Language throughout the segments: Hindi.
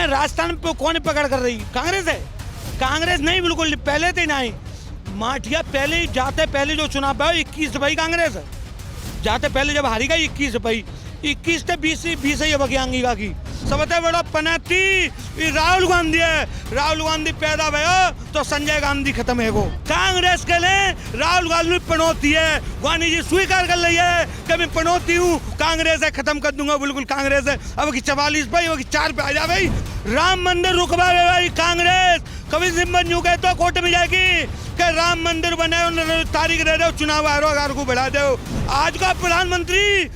नहीं, राजस्थान पे कौन पकड़ कर रही? कांग्रेस है। कांग्रेस नहीं, बिल्कुल पहले तो नहीं। माठिया पहले ही जाते पहले जो चुनाव है 21 भाई कांग्रेस जाते पहले जब हारी गई 21 से 20 ही बगियांगी की सबसे बड़ा पनौती राहुल गांधी है। राहुल गांधी पैदा भयो तो संजय गांधी खत्म है। वो कांग्रेस के लिए राहुल गांधी पनौती है। गांधी जी स्वीकार कर ली है कि मैं पनौती हूँ, कांग्रेस है, खत्म कर दूंगा। बिल्कुल कांग्रेस है। अब की 44 भाई, वो 4 पे आ जा भाई। राम मंदिर रुकवा भाई कांग्रेस। कभी सिंबल न्यू कहे तो कोर्ट में जाएगी कि राम मंदिर बने, तारीख दे दो, चुनाव आरोप को बढ़ा दो। आज का प्रधानमंत्री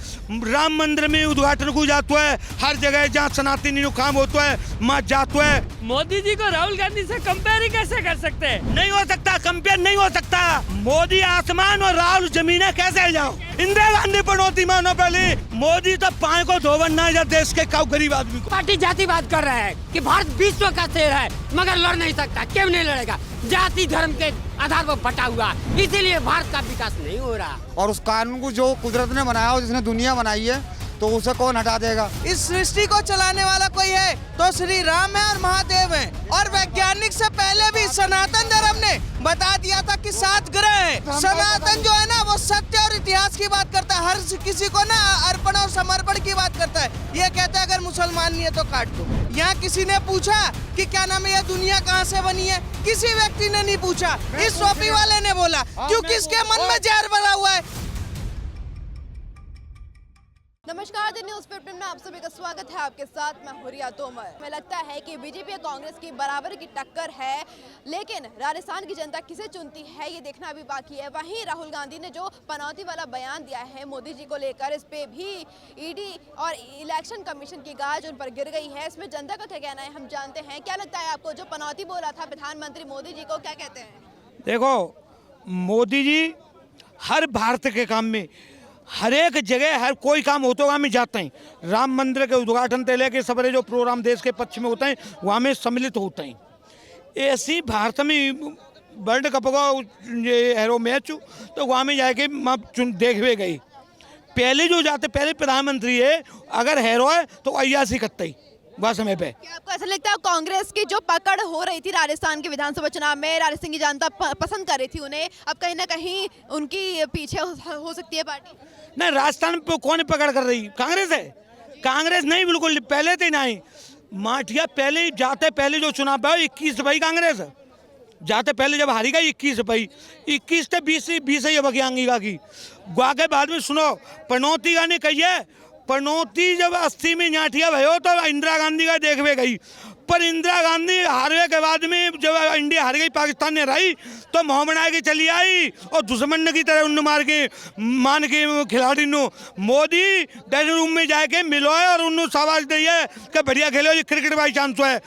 राम मंदिर में उद्घाटन को जाता है, हर जगह जहाँ सनातनी काम होता है वहाँ जाता है। मोदी जी को राहुल गांधी से कंपेयर ही कैसे कर सकते हैं? नहीं हो सकता, कंपेयर नहीं हो सकता। मोदी आसमान और राहुल जमीन कैसे जाओ? इंदिरा गांधी पनौती मानो पहले। मोदी तो पाए को धोबन ना जा देश के गरीब आदमी को। पार्टी जातिवाद कर रहा है कि भारत विश्व का शेर है मगर लड़ नहीं सकता। क्यों नहीं लड़ेगा? जाति धर्म के आधार पर बटा हुआ, इसीलिए भारत का विकास नहीं हो रहा। और उस कानून को जो कुदरत ने बनाया हो, जिसने दुनिया बनाई है, तो उसे कौन हटा देगा? इस सृष्टि को चलाने वाला कोई है तो श्री राम है और महादेव है। और वैज्ञानिक से पहले भी सनातन धर्म ने बता दिया था कि 7 ग्रह है। सनातन जो है ना, वो सत्य और इतिहास की बात करता है। हर किसी को ना अर्पण और समर्पण की बात करता है। ये कहता है अगर मुसलमान नहीं है तो काट दो। यहाँ किसी ने पूछा कि क्या नाम है, यह दुनिया कहाँ से बनी है? किसी व्यक्ति ने नहीं पूछा। इस टोपी वाले ने बोला, क्योंकि इसके मन में जहर भरा हुआ है। नमस्कार, द न्यूज़ 15 में आप सभी का स्वागत है। आपके साथ मैं हुरिया तोमर। हमें लगता है कि बीजेपी और कांग्रेस की बराबर की टक्कर है, लेकिन राजस्थान की जनता किसे चुनती है ये देखना भी बाकी है। वहीं राहुल गांधी ने जो पनौती वाला बयान दिया है मोदी जी को लेकर, इस पे भी ईडी और इलेक्शन कमीशन की गाज उन पर गिर गई है। इसमें जनता का क्या कहना है हम जानते हैं। क्या लगता है आपको, जो पनौती बोला था प्रधानमंत्री मोदी जी को, क्या कहते हैं? देखो, मोदी जी हर भारत के काम में, हर एक जगह हर कोई काम होते हुआ में जाते हैं। राम मंदिर के उद्घाटन से लेके सबरे जो प्रोग्राम देश के पक्ष में होते हैं वहाँ में सम्मिलित होते हैं। ऐसी भारत में वर्ल्ड कप का हैरो मैच तो वहाँ में जाके देख हुए गई। पहले जो जाते, पहले प्रधानमंत्री है, अगर हैरो है तो अयासी करते ही वह समय पे। क्या आपको ऐसा लगता है कांग्रेस की जो पकड़ हो रही थी राजस्थान के विधानसभा चुनाव में, राजस्थान की जनता पसंद कर रही थी उन्हें, अब कहीं ना कहीं उनकी पीछे हो सकती है पार्टी? नहीं, राजस्थान पे कौन पकड़ कर रही? कांग्रेस है। कांग्रेस नहीं, बिल्कुल पहले तो नहीं। माठिया पहले ही जाते पहले जो चुनाव है 21 भाई कांग्रेस जाते पहले जब हारी गई 21 से 20 ही बगियांगी की गुआ के बाद में सुनो पनौती गाने कही है। पनौती जब 80 में नाठिया भयो तो इंदिरा गांधी का देखवे गई, पर इंदिरा गांधी हारवे के बाद में जब इंडिया हार गई, पाकिस्तान ने हराई, तो मोहम्मद की चली आई और दुश्मन की तरह उन मार के मान के खिलाड़ी नो मोदी ड्रेसिंग रूम में जाके मिलो है और उन्होंने शाबाश दी है कि बढ़िया खेलो, ये क्रिकेट भाई चांस है।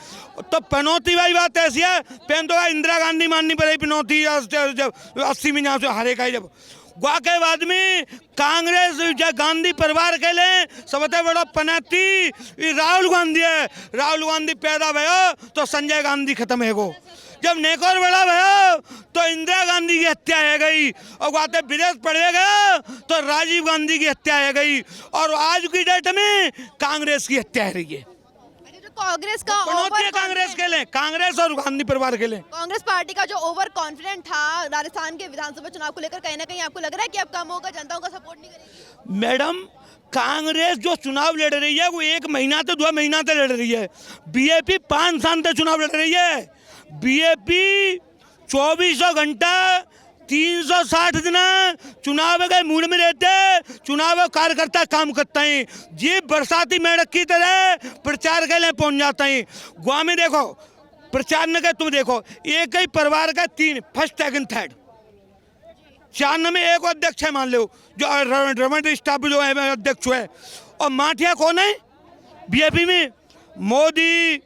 तो पनौती भाई बात ऐसी है, पहन तो इंदिरा गांधी माननी पड़ेगी पनौती जब 80 में यहाँ से हारे का जब गुआ के बाद में कांग्रेस गांधी परिवार के लिए सबसे बड़ा पनौती राहुल गांधी है। राहुल गांधी पैदा भयो तो संजय गांधी खत्म है। वो जब नेकोर बड़ा भयो तो इंदिरा गांधी की हत्या है गई, और वहाँ विदेश पड़े गया तो राजीव गांधी की हत्या है गई, और आज की डेट में कांग्रेस की हत्या है रही है। कांग्रेस का कांग्रेस के लिए, कांग्रेस और गांधी परिवार के लिए कांग्रेस पार्टी का जो ओवर कॉन्फिडेंट था राजस्थान के विधानसभा चुनाव को लेकर, कहीं ना कहीं आपको लग रहा है कि अब कम होगा, जनता का सपोर्ट नहीं करेगी? मैडम, कांग्रेस जो चुनाव लड़ रही है वो 1 महीना से 2 महीना से लड़ रही है। बीजेपी 5 साल से चुनाव लड़ रही है। बीजेपी 24 घंटा 360 दिन चुनाव के मूड में रहते, चुनाव कार्यकर्ता काम करते हैं। ये बरसाती मेढक की तरह प्रचार के लिए पहुंच जाते हैं। गुआ में देखो प्रचार न कर, तुम देखो एक ही परिवार का 3 फर्स्ट सेकंड थर्ड 4 में एक अध्यक्ष है, मान लो जो रमन स्टाफ जो है अध्यक्ष है। और माठिया कौन है बीजेपी में? मोदी,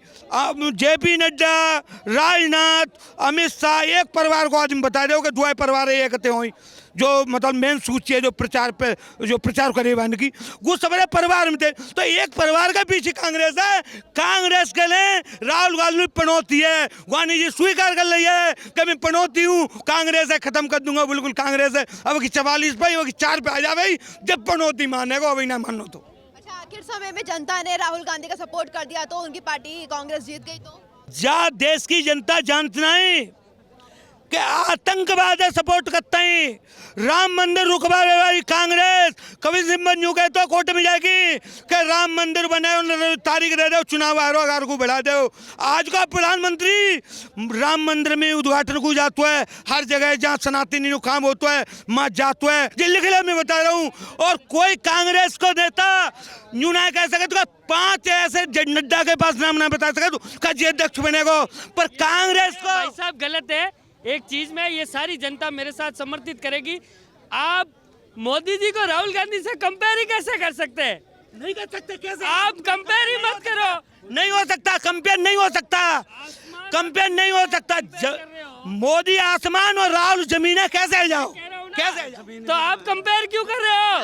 जेपी नड्डा, राजनाथ, अमित शाह, एक परिवार को आज हम बता दो कि 2 परिवार एक हो जो मतलब मेन सूची है जो प्रचार करे की, वो सबरे परिवार में थे। तो एक परिवार के पीछे कांग्रेस है। कांग्रेस के लिए राहुल गांधी पनौती है। गांधी जी स्वीकार कर ली है कि मैं पनौती हूँ, कांग्रेस है, खत्म कर दूंगा। बिल्कुल कांग्रेस है। अब की 44 भाई, वो 4 पे आ जा भाई, जब पनौती मानेगा अभी ना मानो तो। अच्छा, आखिर समय में जनता ने राहुल गांधी का सपोर्ट कर दिया तो उनकी पार्टी कांग्रेस जीत गई तो जा देश की जनता जानती नहीं कि आतंकवाद सपोर्ट करता है। राम मंदिर रुकवावे वाली कांग्रेस कभी जिम्मत यूं कहे तो कोर्ट में जाएगी कि राम मंदिर बने, तारीख दे दो, चुनाव आरोप को बढ़ा दो। आज का प्रधानमंत्री राम मंदिर में उद्घाटन को जाता है, हर जगह जहाँ सनातनी काम होता है वहाँ जाता है। दिल्ली के लिए मैं बता रहा हूँ। और कोई कांग्रेस को नेता यूं ना कह सके तो 5 ऐसे नड्डा के पास नाम ना बता सके तो का अध्यक्ष बनेगा, पर कांग्रेस को भाई साहब गलत है। एक चीज में ये सारी जनता मेरे साथ समर्थित करेगी। आप मोदी जी को राहुल गांधी से कंपेयर ही कैसे कर सकते हैं? नहीं कर सकते। कैसे आप कंपेयर ही मत करो। नहीं हो सकता, कंपेयर नहीं हो सकता, कंपेयर नहीं हो सकता। मोदी आसमान और राहुल जमीन है, कैसे आ जाओ, कैसे आ जाओ? तो आप कंपेयर क्यों कर रहे हो?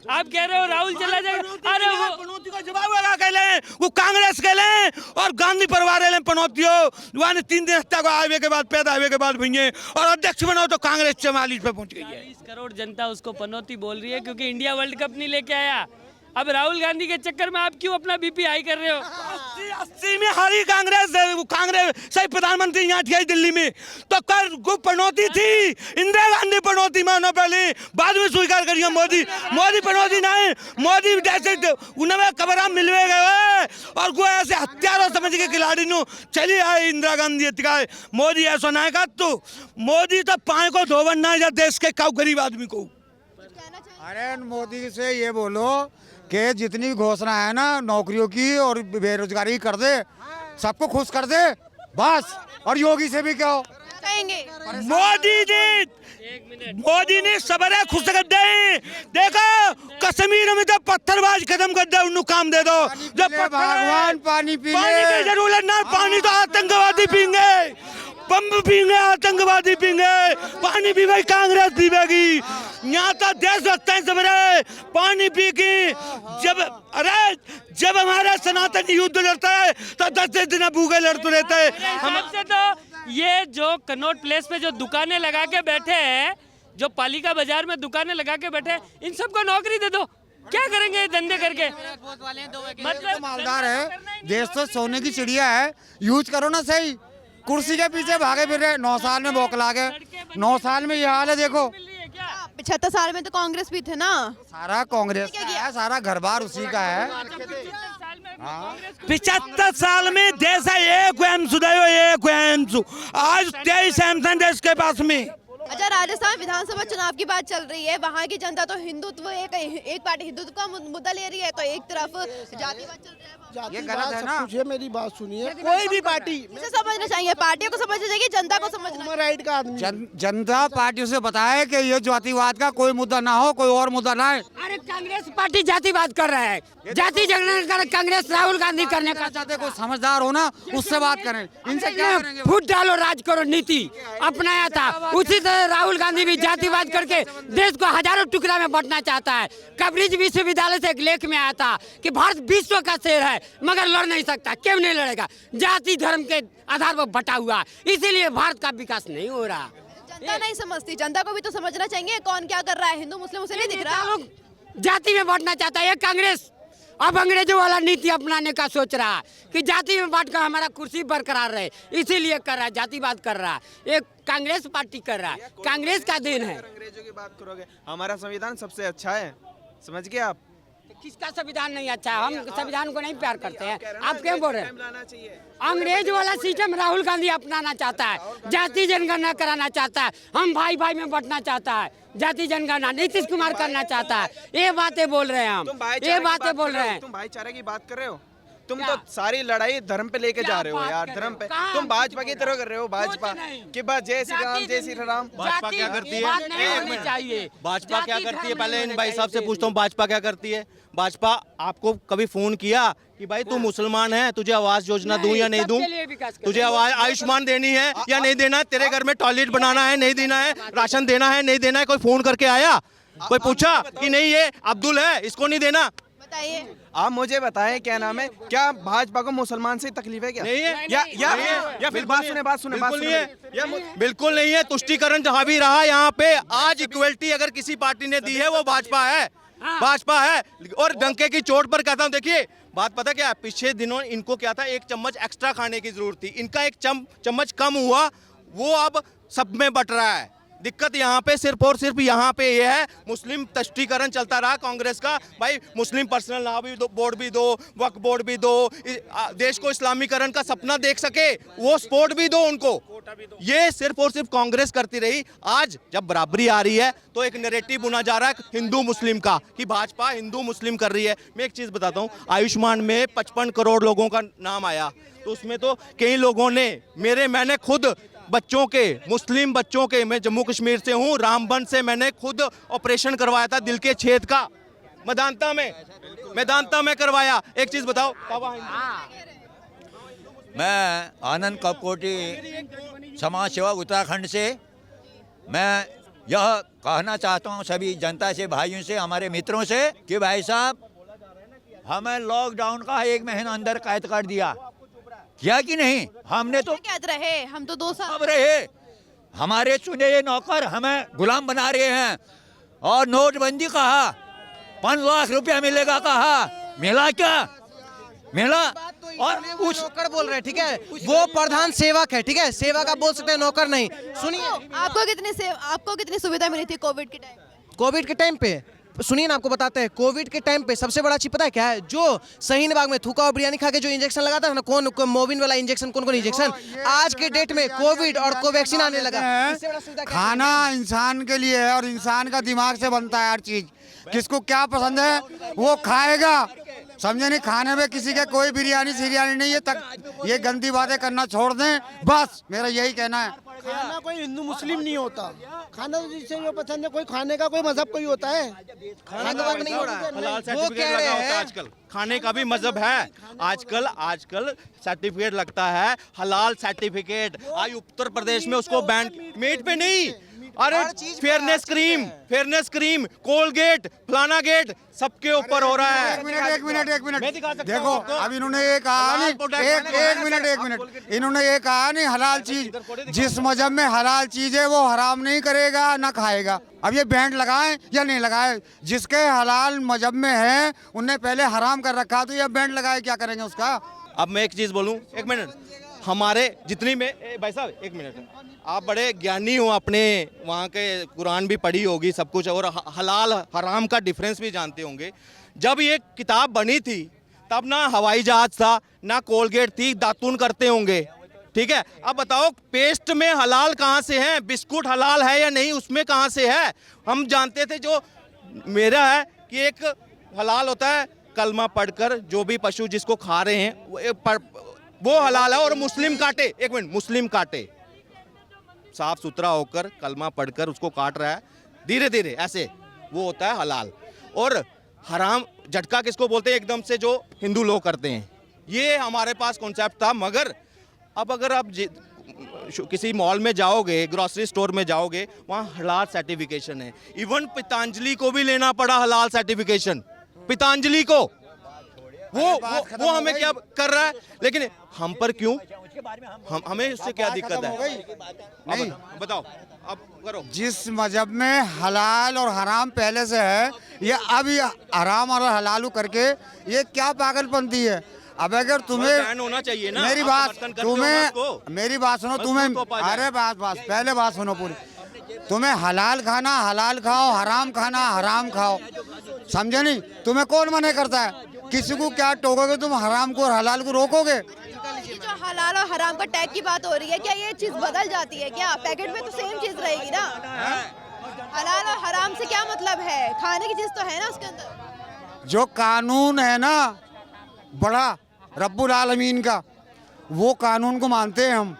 आप कह रहे हो राहुल चला जाएगा। अरे वो पनौती का जवाब लगा के ले, वो कांग्रेस के ले और गांधी परिवार ले पनौती हो। वहाँ 3 दिन हत्या को आवे के बाद, पैदा आवे के बाद भैया और अध्यक्ष बनाओ तो कांग्रेस 44 पे पहुंच गई है। 40 करोड़ जनता उसको पनौती बोल रही है क्योंकि इंडिया वर्ल्ड कप नहीं लेके आया। अब राहुल गांधी के चक्कर में आप क्यों अपना बीपी हाई कर रहे हो? 80 में हारी कांग्रेस, कांग्रेस सही प्रधानमंत्री यहाँ थी दिल्ली में तो कर गु पनौती थी। इंदिरा गांधी पनौती मानो पहले, बाद में स्वीकार करिए। मोदी पनौती नहीं, मोदी जैसे उन्हें कबरा मिलवे गए और वो ऐसे हत्यारों समझ के खिलाड़ी नु चली आए इंदिरा गांधी हत्या। मोदी ऐसा ना का तो मोदी तो पाए को धोवन ना जा देश के काउ गरीब आदमी को। अरे मोदी से ये बोलो कि जितनी भी घोषणा है ना नौकरियों की और बेरोजगारी कर दे, सबको खुश कर दे बस। और योगी से भी कहो कहेंगे मोदी ने सबरे खुश कर दे। देखो कश्मीर में जब पत्थरबाज खत्म कर दे उन्हें काम दे दो। जब भगवान पानी पी पानी की जरूरत ना, पानी तो आतंकवादी पीएंगे, बम पीएंगे, आतंकवादी पीएंगे, पानी भी भाई कांग्रेस पीवेगी। यहाँ तो देश रखते हैं सबरे पानी पी के। जब हमारा सनातन युद्ध लड़ता है तो 10 दिन भूखे लड़ते रहते हैं। हमसे तो ये जो कनॉट प्लेस पे जो दुकानें लगा के बैठे हैं, जो पालिका बाजार में दुकानें लगा के बैठे हैं, इन सबको नौकरी दे दो। क्या करेंगे ये धंधे करके? मतलब मालदार है देश, तो सोने की चिड़िया है, यूज करो ना सही। कुर्सी के पीछे भागे फिर रहे, 9 साल में बौखला गए। 9 साल में ये हाल है। देखो 75 साल में तो कांग्रेस भी थे ना, सारा कांग्रेस का है, सारा घर बार उसी का है। 75 साल में देश है एक एमसु, आज 23 एमसन देश के पास में। अच्छा, राजस्थान विधानसभा चुनाव की बात चल रही है। वहाँ की जनता तो हिंदुत्व, एक पार्टी हिंदुत्व का मुद्दा ले रही है तो एक तरफ जातिवाद चल रहा है। ये गलत है ना। मुझे मेरी बात सुनिए, कोई भी पार्टी इसे समझना चाहिए, पार्टियों को समझना चाहिए, जनता को समझना चाहिए। राइट का आदमी जनता पार्टी से बताए कि ये जातिवाद का कोई मुद्दा ना हो, कोई और मुद्दा ना है। अरे कांग्रेस पार्टी जातिवाद कर रहा है, जाति जनगणना कर कांग्रेस राहुल गांधी करने का चाहते कोई समझदार हो ना उससे बात करें, इनसे क्या करेंगे? फूट डालो राज करो नीति अपनाया था। उसी तरह राहुल गांधी भी जातिवाद करके देश को हजारों टुकड़ा में बांटना चाहता है। कैम्ब्रिज विश्वविद्यालय से एक लेख में आया था कि भारत विश्व का शेर है मगर लड़ नहीं सकता। क्यों नहीं लड़ेगा? जाति धर्म के आधार पर बटा हुआ, इसीलिए भारत का विकास नहीं हो रहा। जनता नहीं समझती, जनता को भी तो समझना चाहिए कौन क्या कर रहा है। हिंदू मुस्लिम उसे नहीं दिख रहा। जाति में बांटना चाहता है ये कांग्रेस। अब अंग्रेजों वाला नीति अपनाने का सोच रहा है कि जाति में बांट कर हमारा कुर्सी बरकरार रहे, इसीलिए कर रहा है, जातिवाद कर रहा है। एक कांग्रेस पार्टी कर रहा है, कांग्रेस का देन है। अंग्रेजों की बात करोगे, हमारा संविधान सबसे अच्छा है, समझ गए आप? किसका संविधान नहीं अच्छा है? हम संविधान को नहीं प्यार करते हैं। आप क्यों बोल रहे हैं? अंग्रेज वाला सिस्टम राहुल गांधी अपनाना चाहता है, जाति जनगणना कराना चाहता है, हम भाई भाई में बंटना चाहता है, जाति जनगणना नीतीश कुमार करना चाहता है। ये बातें बोल रहे हैं हम, ये बातें बोल रहे हैं। तुम भाईचारे की बात कर रहे हो? तुम तो सारी लड़ाई धर्म पे लेके जा रहे हो यार, धर्म पे। तुम भाजपा की तरह कर रहे हो, भाजपा कि बस जय श्री राम, जय श्री राम। भाजपा क्या करती है? चाहिए भाजपा क्या करती है? पहले इन भाई साहब से पूछता हूँ, भाजपा क्या करती है? भाजपा आपको कभी फोन किया कि भाई तू मुसलमान है, तुझे आवास योजना दूं या नहीं दूं? तुझे आयुष्मान देनी है या नहीं देना है? तेरे घर में टॉयलेट बनाना है नहीं देना है? राशन देना है नहीं देना है? कोई फोन करके आया, कोई पूछा कि नहीं ये अब्दुल है इसको नहीं देना? बताइए, आप मुझे बताएं क्या नाम है, क्या भाजपा को मुसलमान से तकलीफ है क्या? नहीं है। या फिर बात सुने बिल्कुल नहीं है, बिल्कुल नहीं है। तुष्टीकरण जहाँ भी रहा यहाँ पे आज इक्वलिटी अगर किसी पार्टी ने दी है वो भाजपा है। भाजपा है। और डंके की चोट पर कहता हूँ, देखिए बात पता क्या है, पिछले दिनों इनको क्या था, एक चम्मच एक्स्ट्रा खाने की जरूरत थी, इनका एक चम्मच कम हुआ, वो अब सब में बट रहा है। दिक्कत यहाँ पे सिर्फ और सिर्फ यहाँ पे ये है, मुस्लिम तष्टीकरण चलता रहा कांग्रेस का। भाई मुस्लिम पर्सनल लॉ भी बोर्ड भी दो, वक्फ बोर्ड भी दो, देश को इस्लामीकरण का सपना देख सके वो सपोर्ट भी दो उनको। ये सिर्फ और सिर्फ कांग्रेस करती रही। आज जब बराबरी आ रही है तो एक नैरेटिव बुना जा रहा है हिंदू मुस्लिम का, कि भाजपा हिंदू मुस्लिम कर रही है। मैं एक चीज बताता हूँ, आयुष्मान में 55 करोड़ लोगों का नाम आया, तो उसमें तो कई लोगों ने मैंने खुद बच्चों के, मुस्लिम बच्चों के, मैं जम्मू कश्मीर से हूँ, रामबन से मैंने खुद ऑपरेशन करवाया था दिल के छेद का, मेदांता में करवाया। एक चीज बताओ, मैं आनंद कपकोटी समाज सेवक उत्तराखंड से मैं यह कहना चाहता हूँ सभी जनता से, भाइयों से, हमारे मित्रों से कि भाई साहब हमें लॉकडाउन का 1 महीना अंदर कैद कर दिया, किया कि नहीं? हमने तो कैद रहे, हम तो 2 साल अब रहे, हमारे चुने हुए नौकर हमें गुलाम बना रहे हैं। और नोटबंदी कहा, 5 लाख रुपया मिलेगा कहा, मिला क्या? मिला? और कुछ नौकर बोल रहे हैं, ठीक है, वो प्रधान सेवक है, ठीक है, सेवक आप बोल सकते हैं, नौकर नहीं। सुनिए, आपको कितनी सुविधा मिली थी कोविड के टाइम पे? कोविड के टाइम पे सुनिए ना, आपको बताते हैं, कोविड के टाइम पे सबसे बड़ा चीज पता है क्या है? जो शहीन बाग में थूका और बिरयानी खा के जो इंजेक्शन लगाता है ना, कौन मोबिन वाला इंजेक्शन, कौन इंजेक्शन, आज के डेट में कोविड और कोवैक्सीन आने लगा। इससे बड़ा सुविधा क्या है? खाना इंसान के लिए है और इंसान का दिमाग से बनता है हर चीज। किसको क्या पसंद है वो खाएगा, समझे नहीं? खाने में किसी के कोई बिरयानी सिरयानी नहीं है तक, ये गंदी बातें करना छोड़ दें, बस मेरा यही कहना है। खाना कोई हिंदू मुस्लिम नहीं होता, खाना तो जिससे जो पसंद है, कोई खाने का कोई मजहब कोई होता है, खाने का नहीं हो रहा है। हलाल वो सर्टिफिकेट कह लगा रहे होता है हैं आजकल, खाने का भी मजहब है आजकल सर्टिफिकेट लगता है, हलाल सर्टिफिकेट। आज उत्तर प्रदेश में उसको बैन, मीट पे नहीं, अरे फेयरनेस क्रीम, कोलगेट, फलाना गेट, सबके ऊपर हो रहा है। एक मिनट देखो, अब इन्होंने ये कहा नहीं, एक मिनट इन्होंने ये कहा नहीं, हलाल चीज, जिस मजहब में हलाल चीज है वो हराम नहीं करेगा ना खाएगा। अब ये बैंड लगाएं या नहीं लगाए, जिसके हलाल मजहब में है उनने पहले हराम कर रखा, तो ये बैंड लगाए क्या करेंगे उसका? अब मैं एक चीज बोलूं, 1 मिनट, हमारे जितनी में भाई साहब 1 मिनट, आप बड़े ज्ञानी हो, अपने वहाँ के कुरान भी पढ़ी होगी सब कुछ, और हलाल हराम का डिफरेंस भी जानते होंगे। जब ये किताब बनी थी तब ना हवाई जहाज था, ना कोलगेट थी, दातून करते होंगे, ठीक है। अब बताओ पेस्ट में हलाल कहाँ से है? बिस्कुट हलाल है या नहीं, उसमें कहाँ से है? हम जानते थे, जो मेरा है कि एक हलाल होता है कलमा पढ़कर जो भी पशु जिसको खा रहे हैं वो हलाल है, और मुस्लिम काटे, 1 मिनट, मुस्लिम काटे साफ सुथरा होकर कलमा पढ़कर उसको काट रहा है धीरे धीरे, ऐसे वो होता है हलाल। और हराम झटका किसको बोलते हैं? एकदम से जो हिंदू लोग करते हैं। ये हमारे पास कॉन्सेप्ट था, मगर अब अगर आप किसी मॉल में जाओगे, ग्रोसरी स्टोर में जाओगे, वहाँ हलाल सर्टिफिकेशन है। इवन पतंजलि को भी लेना पड़ा हलाल सर्टिफिकेशन, पतंजलि को। वो हमें क्या कर रहा है, लेकिन हम पर क्यों, हमें उससे क्या दिक्कत है? नहीं बताओ, अब करो। जिस मजहब में हलाल और हराम पहले से है, ये अब ये हराम और हलालू करके ये क्या पागलपंती है? अब अगर तुम्हें बैन होना चाहिए ना, मेरी बात सुनो, तुम्हें अरे बात पहले बात सुनो पूरी। तुम्हें हलाल खाना हलाल खाओ, हराम खाना हराम खाओ, समझे नहीं? तुम्हें कौन मना करता है? किसी को क्या टोकोगे तुम? हराम को और हलाल को रोकोगे? ये जो हलाल और हराम का टैग की बात हो रही है, क्या ये चीज बदल जाती है क्या? पैकेट में तो सेम चीज रहेगी ना। हलाल और हराम से क्या मतलब है? खाने की चीज तो है ना उसके अंदर। जो कानून है ना बड़ा रब्बुल आलमीन का, वो कानून को मानते हैं हम,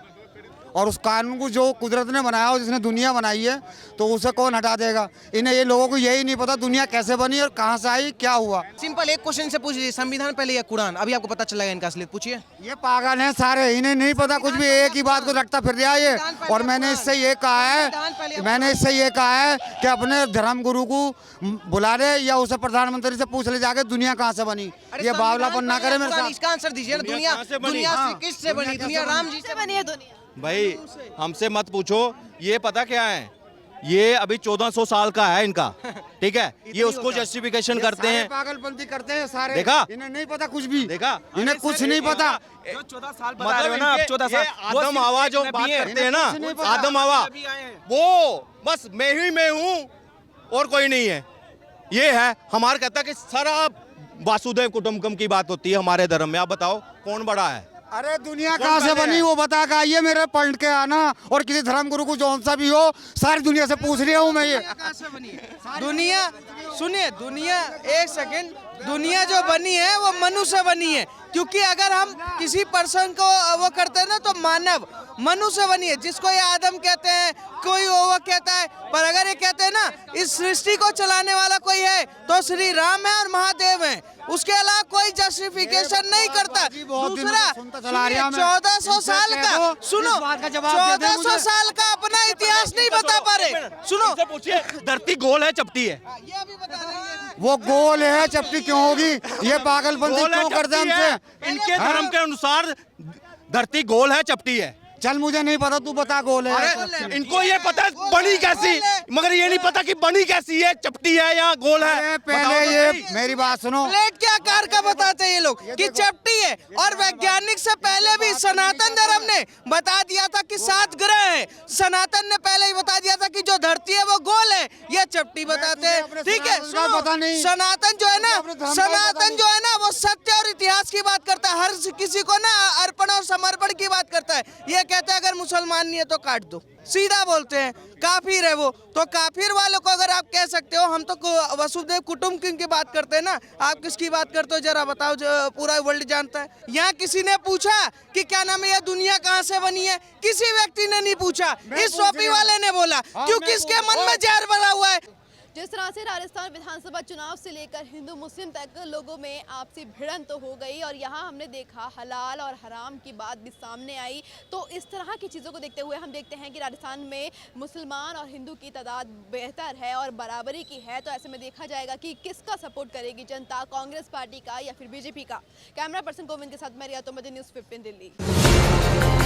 और उस कानून को जो कुदरत ने बनाया हो, जिसने दुनिया बनाई है, तो उसे कौन हटा देगा? इन्हें ये लोगों को यही नहीं पता दुनिया कैसे बनी और कहाँ से आई, क्या हुआ। सिंपल एक क्वेश्चन से पूछ लीजिए, संविधान पहले या कुरान? अभी आपको पता चलेगा इनका असलियत, पूछिए। ये पागल हैं सारे, इन्हें नहीं पता कुछ भी, एक ही बात को रटता फिर रहा है ये। और मैंने इससे ये कहा है कि अपने धर्म गुरु को बुला ले या उसे प्रधानमंत्री से पूछ ले जाके दुनिया कहाँ से बनी। ये बावलापन ना करे मेरे साथ। इसका आंसर दीजिए ना, दुनिया किससे बनी? दुनिया राम जी से बनी है। दुनिया भाई हमसे मत पूछो, ये पता क्या है, ये अभी 1400 साल का है इनका, ठीक है, ये उसको जस्टिफिकेशन करते हैं, पागलपंती करते हैं सारे। देखा? इन्हें नहीं पता कुछ भी, देखा? इन्हें कुछ नहीं पता। जो 14 साल बता रहे हो ना, आप 14 साल आदम हवा जो बात करते हैं ना, आदम हवा, वो बस मैं हूँ और कोई नहीं है, ये है हमारा। कहता है कि सारा वासुदेव कुटुंबकम की बात होती है हमारे धर्म में। आप बताओ कौन बड़ा है? अरे दुनिया कहाँ से बनी वो बता के आइए, मेरे पलट के आना, और किसी धर्म गुरु को जौन सा भी हो, सारी दुनिया से पूछ रहा हूँ मैं ये। कहाँ से बनी है दुनिया? सुनिए, दुनिया, एक सेकंड, दुनिया जो बनी है वो मनुष्य से बनी है, क्योंकि अगर हम किसी पर्सन को वो करते हैं ना तो मानव मनुष्य बनी है, जिसको ये आदम कहते हैं, कोई वो कहता है, पर अगर ये कहते हैं ना इस सृष्टि को चलाने वाला कोई है तो श्री राम है और महादेव है, उसके अलावा कोई जस्टिफिकेशन नहीं करता। दूसरा, 1400 साल का, सुनो, 1400 साल का अपना इतिहास नहीं बता पा रहे। सुनो, पूछिए, धरती गोल है चपटी है? ये अभी बता रही है। वो गोल है, चपटी क्यों होगी? ये पागलपंती क्यों करते हैं हमसे? इनके धर्म के अनुसार धरती गोल है चपटी है। चल मुझे नहीं पता, तू बता गोल है। अरे इनको ये पता है बनी कैसी, मगर ये नहीं पता कि बनी कैसी है, चपटी है या गोल है। पहले ये मेरी बात सुनो, प्लेट के आकार का बताते हैं ये लोग कि चपटी है, और वैज्ञानिक से पहले भी सनातन धर्म ने बता दिया था कि 7 ग्रह है। सनातन ने पहले ही बता दिया था कि जो धरती है वो गोल है, ये चपटी बताते हैं। ठीक है, पता नहीं। सनातन जो है ना, सनातन जो है ना वो सत्य और इतिहास की बात करता है, हर किसी को ना अर्पण और समर्पण की बात करता है। ये कहते हैं अगर मुसलमान नहीं है तो काट दो, सीधा बोलते हैं। काफिर है वो, तो काफिर वालों को अगर आप कह सकते हो, हम तो वसुदेव कुटुंबकम की बात करते हैं ना, आप किसकी बात करते हो जरा बताओ, जो पूरा वर्ल्ड जानता है। यहाँ किसी ने पूछा कि क्या नाम है, यह दुनिया कहाँ से बनी है? किसी व्यक्ति ने नहीं पूछा, इस सोपी वाले ने बोला, क्योंकि इसके मन में जहर भरा हुआ है। जिस तरह से राजस्थान विधानसभा चुनाव से लेकर हिंदू मुस्लिम तक लोगों में आपसी भिड़ंत तो हो गई, और यहाँ हमने देखा हलाल और हराम की बात भी सामने आई। तो इस तरह की चीज़ों को देखते हुए हम देखते हैं कि राजस्थान में मुसलमान और हिंदू की तादाद बेहतर है और बराबरी की है। तो ऐसे में देखा जाएगा कि किसका सपोर्ट करेगी जनता, कांग्रेस पार्टी का या फिर बीजेपी का। कैमरा पर्सन गोविंद के साथ मैं रिया तोमर, न्यूज़ 15 दिल्ली।